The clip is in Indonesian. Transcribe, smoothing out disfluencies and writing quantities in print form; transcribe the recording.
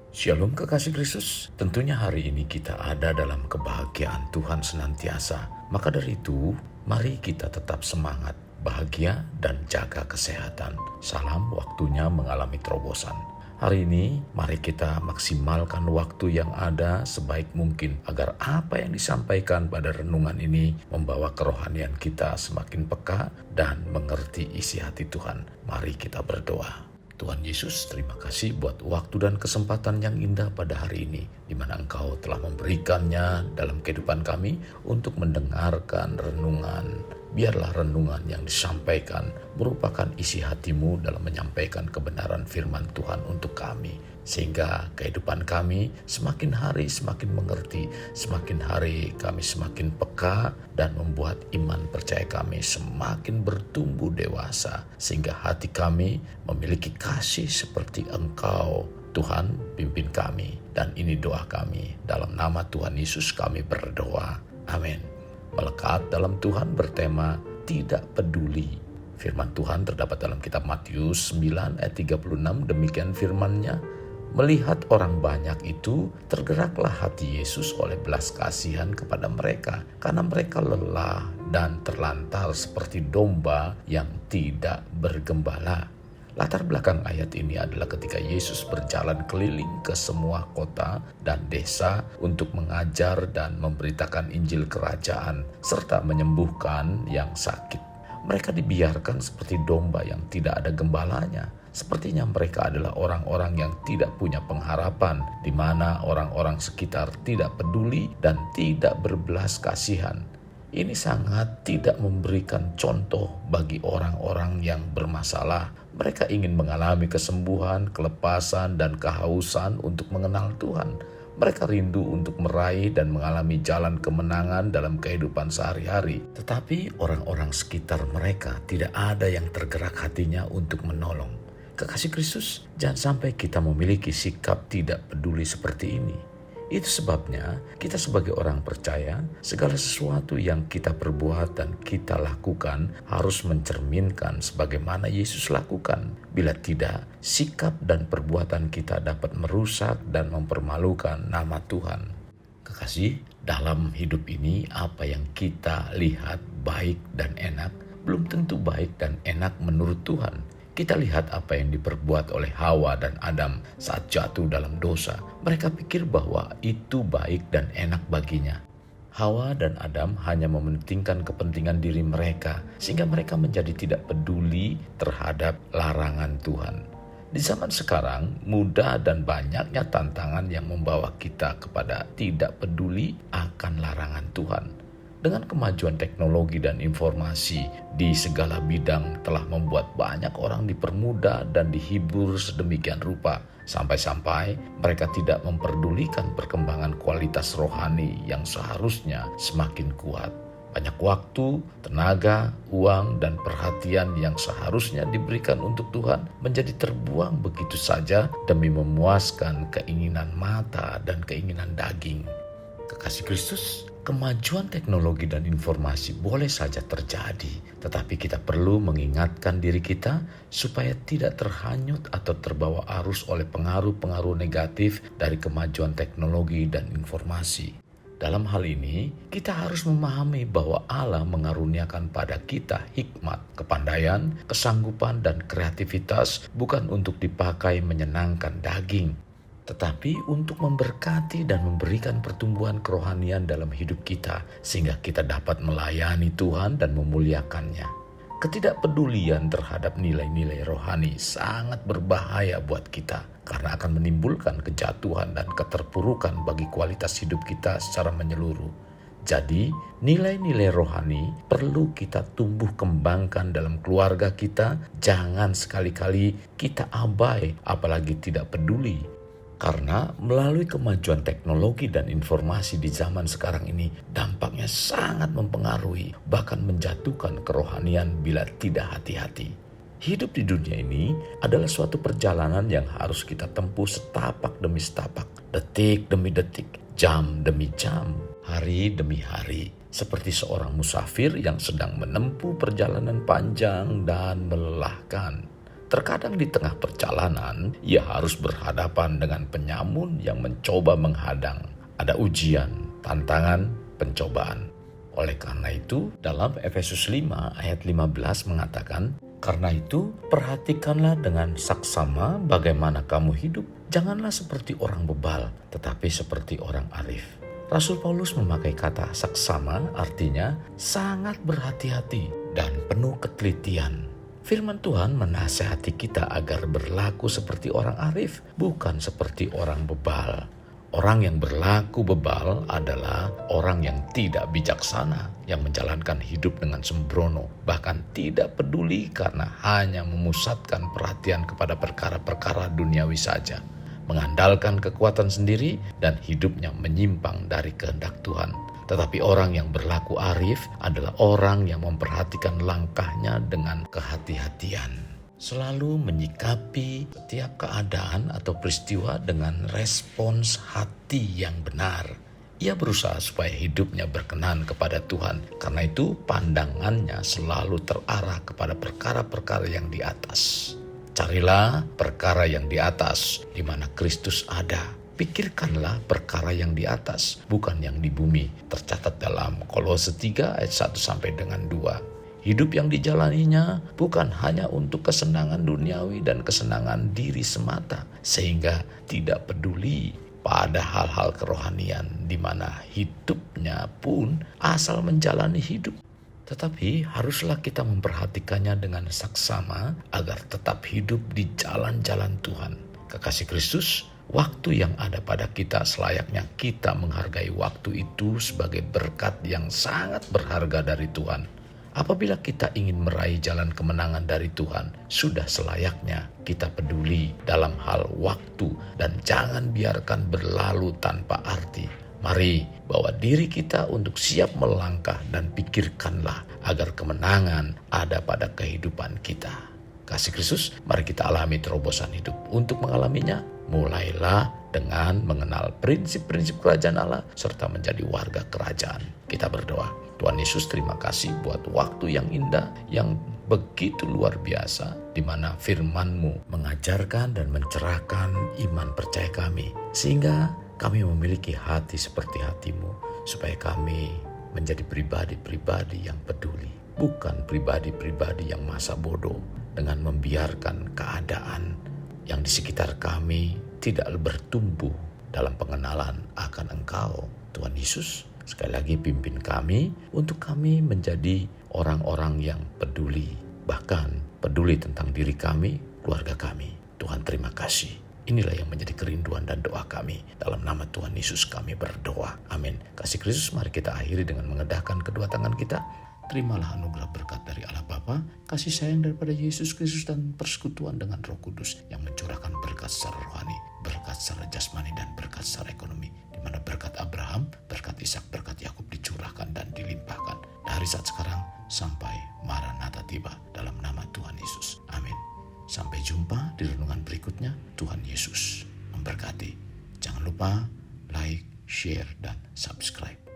Shalom kekasih Kristus, tentunya hari ini kita ada dalam kebahagiaan Tuhan senantiasa. Maka dari itu, mari kita tetap semangat, bahagia, dan jaga kesehatan. Salam waktunya mengalami terobosan. Hari ini, mari kita maksimalkan waktu yang ada sebaik mungkin agar apa yang disampaikan pada renungan ini membawa kerohanian kita semakin peka dan mengerti isi hati Tuhan. Mari kita berdoa. Tuhan Yesus, terima kasih buat waktu dan kesempatan yang indah pada hari ini, di mana Engkau telah memberikannya dalam kehidupan kami untuk mendengarkan renungan. Biarlah renungan yang disampaikan merupakan isi hatimu dalam menyampaikan kebenaran firman Tuhan untuk kami. Sehingga kehidupan kami semakin hari semakin mengerti, semakin hari kami semakin peka dan membuat iman percaya kami semakin bertumbuh dewasa. Sehingga hati kami memiliki kasih seperti Engkau. Tuhan, pimpin kami. Dan ini doa kami. Dalam nama Tuhan Yesus kami berdoa. Amin. Melekat dalam Tuhan bertema tidak peduli. Firman Tuhan terdapat dalam kitab Matius 9 ayat 36, demikian firman-Nya. Melihat orang banyak itu, tergeraklah hati Yesus oleh belas kasihan kepada mereka, karena mereka lelah dan terlantar seperti domba yang tidak bergembala. Latar belakang ayat ini adalah ketika Yesus berjalan keliling ke semua kota dan desa untuk mengajar dan memberitakan Injil Kerajaan, serta menyembuhkan yang sakit. Mereka dibiarkan seperti domba yang tidak ada gembalanya. Sepertinya mereka adalah orang-orang yang tidak punya pengharapan, di mana orang-orang sekitar tidak peduli dan tidak berbelas kasihan. Ini sangat tidak memberikan contoh bagi orang-orang yang bermasalah. Mereka ingin mengalami kesembuhan, kelepasan, dan kehausan untuk mengenal Tuhan. Mereka rindu untuk meraih dan mengalami jalan kemenangan dalam kehidupan sehari-hari. Tetapi orang-orang sekitar mereka tidak ada yang tergerak hatinya untuk menolong. Kekasih Kristus, jangan sampai kita memiliki sikap tidak peduli seperti ini. Itu sebabnya kita sebagai orang percaya, segala sesuatu yang kita perbuat dan kita lakukan harus mencerminkan sebagaimana Yesus lakukan. Bila tidak, sikap dan perbuatan kita dapat merusak dan mempermalukan nama Tuhan. Kekasih, dalam hidup ini apa yang kita lihat baik dan enak, belum tentu baik dan enak menurut Tuhan. Kita lihat apa yang diperbuat oleh Hawa dan Adam saat jatuh dalam dosa. Mereka pikir bahwa itu baik dan enak baginya. Hawa dan Adam hanya mementingkan kepentingan diri mereka, sehingga mereka menjadi tidak peduli terhadap larangan Tuhan. Di zaman sekarang, mudah dan banyaknya tantangan yang membawa kita kepada tidak peduli akan larangan Tuhan. Dengan kemajuan teknologi dan informasi di segala bidang telah membuat banyak orang dipermudah dan dihibur sedemikian rupa, sampai-sampai mereka tidak memperdulikan perkembangan kualitas rohani yang seharusnya semakin kuat. Banyak waktu, tenaga, uang, dan perhatian yang seharusnya diberikan untuk Tuhan menjadi terbuang begitu saja demi memuaskan keinginan mata dan keinginan daging. Kekasih Kristus, kemajuan teknologi dan informasi boleh saja terjadi, tetapi kita perlu mengingatkan diri kita supaya tidak terhanyut atau terbawa arus oleh pengaruh-pengaruh negatif dari kemajuan teknologi dan informasi. Dalam hal ini, kita harus memahami bahwa Allah mengaruniakan pada kita hikmat, kepandaian, kesanggupan, dan kreativitas bukan untuk dipakai menyenangkan daging, tetapi untuk memberkati dan memberikan pertumbuhan kerohanian dalam hidup kita, sehingga kita dapat melayani Tuhan dan memuliakannya. Ketidakpedulian terhadap nilai-nilai rohani sangat berbahaya buat kita, karena akan menimbulkan kejatuhan dan keterpurukan bagi kualitas hidup kita secara menyeluruh. Jadi, nilai-nilai rohani perlu kita tumbuh kembangkan dalam keluarga kita. Jangan sekali-kali kita abai, apalagi tidak peduli. Karena melalui kemajuan teknologi dan informasi di zaman sekarang ini, dampaknya sangat mempengaruhi, bahkan menjatuhkan kerohanian bila tidak hati-hati. Hidup di dunia ini adalah suatu perjalanan yang harus kita tempuh setapak demi setapak, detik demi detik, jam demi jam, hari demi hari. Seperti seorang musafir yang sedang menempuh perjalanan panjang dan melelahkan. Terkadang di tengah perjalanan, ia harus berhadapan dengan penyamun yang mencoba menghadang. Ada ujian, tantangan, pencobaan. Oleh karena itu, dalam Efesus 5 ayat 15 mengatakan, "Karena itu, perhatikanlah dengan saksama bagaimana kamu hidup. Janganlah seperti orang bebal, tetapi seperti orang arif." Rasul Paulus memakai kata saksama, artinya sangat berhati-hati dan penuh ketelitian. Firman Tuhan menasihati kita agar berlaku seperti orang arif, bukan seperti orang bebal. Orang yang berlaku bebal adalah orang yang tidak bijaksana, yang menjalankan hidup dengan sembrono, bahkan tidak peduli karena hanya memusatkan perhatian kepada perkara-perkara duniawi saja, mengandalkan kekuatan sendiri dan hidupnya menyimpang dari kehendak Tuhan. Tetapi orang yang berlaku arif adalah orang yang memperhatikan langkahnya dengan kehati-hatian. Selalu menyikapi setiap keadaan atau peristiwa dengan respons hati yang benar. Ia berusaha supaya hidupnya berkenan kepada Tuhan. Karena itu pandangannya selalu terarah kepada perkara-perkara yang di atas. Carilah perkara yang di atas, di mana Kristus ada. Pikirkanlah perkara yang di atas, bukan yang di bumi. Tercatat dalam Kolose 3 ayat 1 sampai dengan 2. Hidup yang dijalaninya bukan hanya untuk kesenangan duniawi dan kesenangan diri semata, sehingga tidak peduli pada hal-hal kerohanian di mana hidupnya pun asal menjalani hidup. Tetapi haruslah kita memperhatikannya dengan saksama agar tetap hidup di jalan-jalan Tuhan. Kekasih Kristus, waktu yang ada pada kita selayaknya kita menghargai waktu itu sebagai berkat yang sangat berharga dari Tuhan. Apabila kita ingin meraih jalan kemenangan dari Tuhan, sudah selayaknya kita peduli dalam hal waktu dan jangan biarkan berlalu tanpa arti. Mari bawa diri kita untuk siap melangkah dan pikirkanlah agar kemenangan ada pada kehidupan kita. Kasih Kristus, mari kita alami terobosan hidup. Untuk mengalaminya, mulailah dengan mengenal prinsip-prinsip kerajaan Allah serta menjadi warga kerajaan. Kita berdoa. Tuhan Yesus, terima kasih buat waktu yang indah, yang begitu luar biasa, di mana firman-Mu mengajarkan dan mencerahkan iman percaya kami, sehingga kami memiliki hati seperti hati-Mu, supaya kami menjadi pribadi-pribadi yang peduli, bukan pribadi-pribadi yang masa bodoh, dengan membiarkan keadaan yang di sekitar kami tidak bertumbuh dalam pengenalan akan Engkau. Tuhan Yesus, sekali lagi pimpin kami untuk kami menjadi orang-orang yang peduli, bahkan peduli tentang diri kami, keluarga kami. Tuhan, terima kasih. Inilah yang menjadi kerinduan dan doa kami. Dalam nama Tuhan Yesus kami berdoa. Amin. Kasih Kristus, mari kita akhiri dengan mengedahkan kedua tangan kita. Terimalah anugerah berkat dari Allah Bapa, kasih sayang daripada Yesus Kristus, dan persekutuan dengan Roh Kudus yang mencurahkan berkat secara rohani, berkat secara jasmani, dan berkat secara ekonomi, di mana berkat Abraham, berkat Ishak, berkat Yakub dicurahkan dan dilimpahkan dari saat sekarang sampai Maranatha tiba, dalam nama Tuhan Yesus. Amin. Sampai jumpa di renungan berikutnya. Tuhan Yesus memberkati. Jangan lupa like, share, dan subscribe.